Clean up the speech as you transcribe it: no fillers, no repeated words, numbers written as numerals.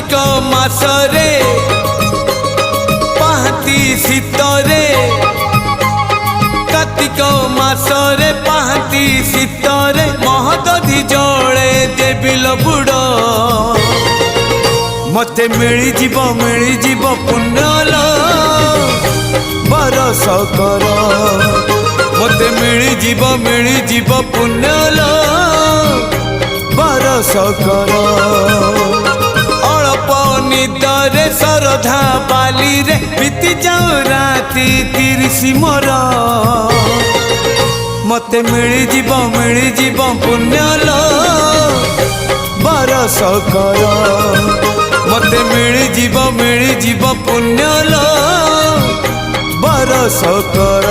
कार्तिक मासरे पाहाती शीतरे कार्तिक मासरे पाहाती शीतरे महदधि जले देविल बुड़ मते मिली जीव पुण्यल बरस कर मते मिली जीव पुण्यल बरस कर अल्प निदरे सरधा बाली रे बीती जाऊ राती 30 मोर मते मिली जीव पुण्यल बरस कर मते मिली जीव पुण्यल बरस कर।